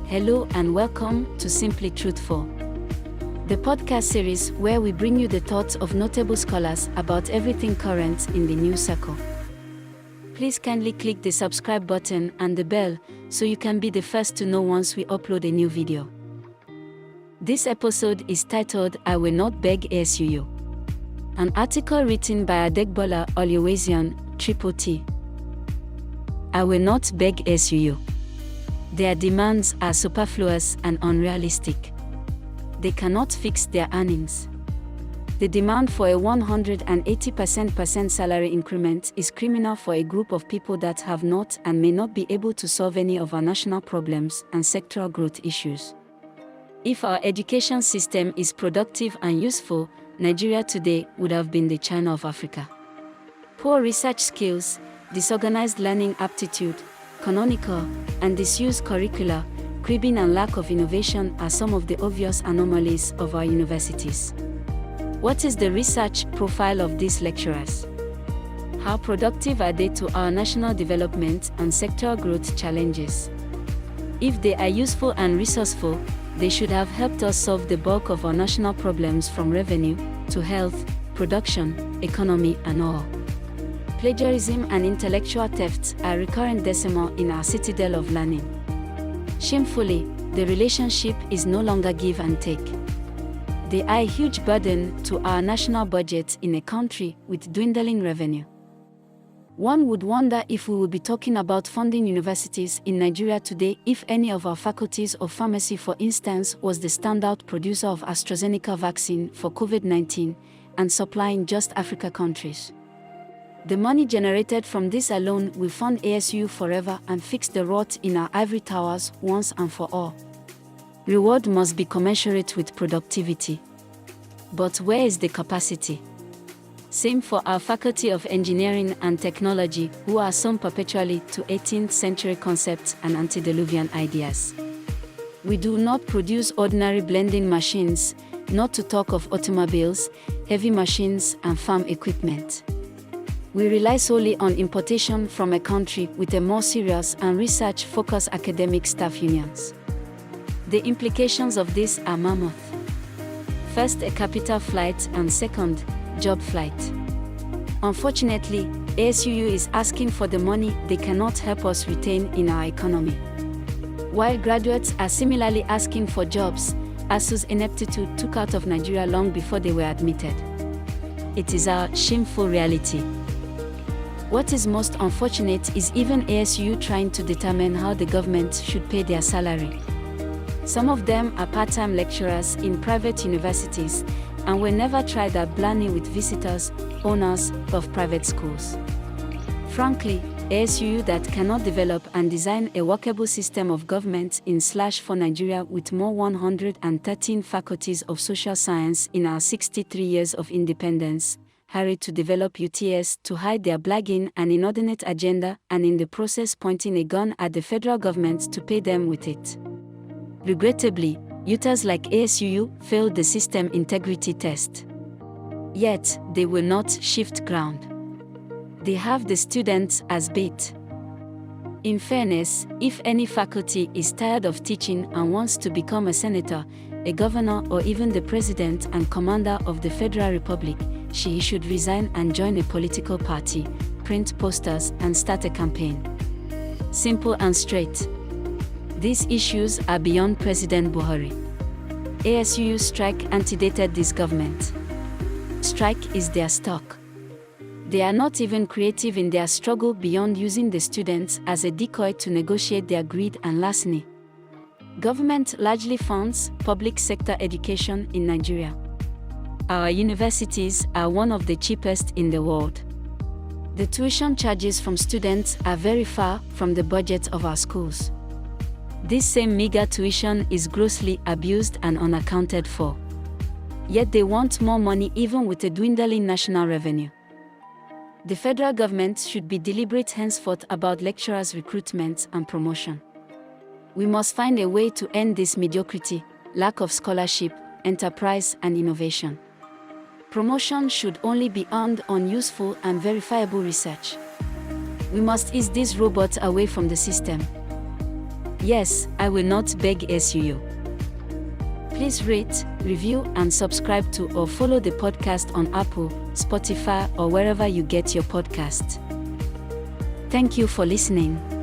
Hello and welcome to Simply Truthful, the podcast series where we bring you the thoughts of notable scholars about everything current in the news circle. Please kindly click the subscribe button and the bell so you can be the first to know once we upload a new video. This episode is titled I Will Not Beg ASUU. An article written by Adegbola Oluwaseun, Triple T. I will not beg ASUU. Their demands are superfluous and unrealistic. They cannot fix their earnings. The demand for a 180% salary increment is criminal for a group of people that have not and may not be able to solve any of our national problems and sectoral growth issues. If our education system is productive and useful, Nigeria today would have been the China of Africa. Poor research skills, disorganized learning aptitude, canonical and disused curricula, cribbing and lack of innovation are some of the obvious anomalies of our universities. What is the research profile of these lecturers? How productive are they to our national development and sectoral growth challenges? If they are useful and resourceful, they should have helped us solve the bulk of our national problems from revenue to health, production, economy and all. Plagiarism and intellectual theft are recurrent decimal in our citadel of learning. Shamefully, the relationship is no longer give and take. They are a huge burden to our national budget in a country with dwindling revenue. One would wonder if we would be talking about funding universities in Nigeria today if any of our faculties of pharmacy, for instance, was the standout producer of AstraZeneca vaccine for COVID-19 and supplying just Africa countries. The money generated from this alone will fund ASUU forever and fix the rot in our ivory towers once and for all. Reward must be commensurate with productivity. But where is the capacity? Same for our Faculty of Engineering and Technology, who are some perpetually to 18th century concepts and antediluvian ideas. We do not produce ordinary blending machines, not to talk of automobiles, heavy machines and farm equipment. We rely solely on importation from a country with a more serious and research-focused academic staff unions. The implications of this are mammoth. First, a capital flight, and second, job flight. Unfortunately, ASUU is asking for the money they cannot help us retain in our economy. While graduates are similarly asking for jobs, ASUU's ineptitude took out of Nigeria long before they were admitted. It is our shameful reality. What is most unfortunate is even ASUU trying to determine how the government should pay their salary. Some of them are part-time lecturers in private universities and will never try that blindly with visitors, owners of private schools. Frankly, ASUU that cannot develop and design a workable system of government for Nigeria with more 113 faculties of social science in our 63 years of independence, hurried to develop UTS to hide their blagging and inordinate agenda and in the process pointing a gun at the federal government to pay them with it. Regrettably, UTAs like ASUU failed the system integrity test. Yet, they will not shift ground. They have the students as bait. In fairness, if any faculty is tired of teaching and wants to become a senator, a governor or even the president and commander of the Federal Republic, she should resign and join a political party, print posters and start a campaign. Simple and straight. These issues are beyond President Buhari. ASUU strike antedated this government. Strike is their stock. They are not even creative in their struggle beyond using the students as a decoy to negotiate their greed and larceny. Government largely funds public sector education in Nigeria. Our universities are one of the cheapest in the world. The tuition charges from students are very far from the budget of our schools. This same meager tuition is grossly abused and unaccounted for. Yet they want more money even with a dwindling national revenue. The federal government should be deliberate henceforth about lecturers' recruitment and promotion. We must find a way to end this mediocrity, lack of scholarship, enterprise and innovation. Promotion should only be earned on useful and verifiable research. We must ease these robots away from the system. Yes, I will not beg ASUU. Please rate, review, and subscribe to or follow the podcast on Apple, Spotify, or wherever you get your podcast. Thank you for listening.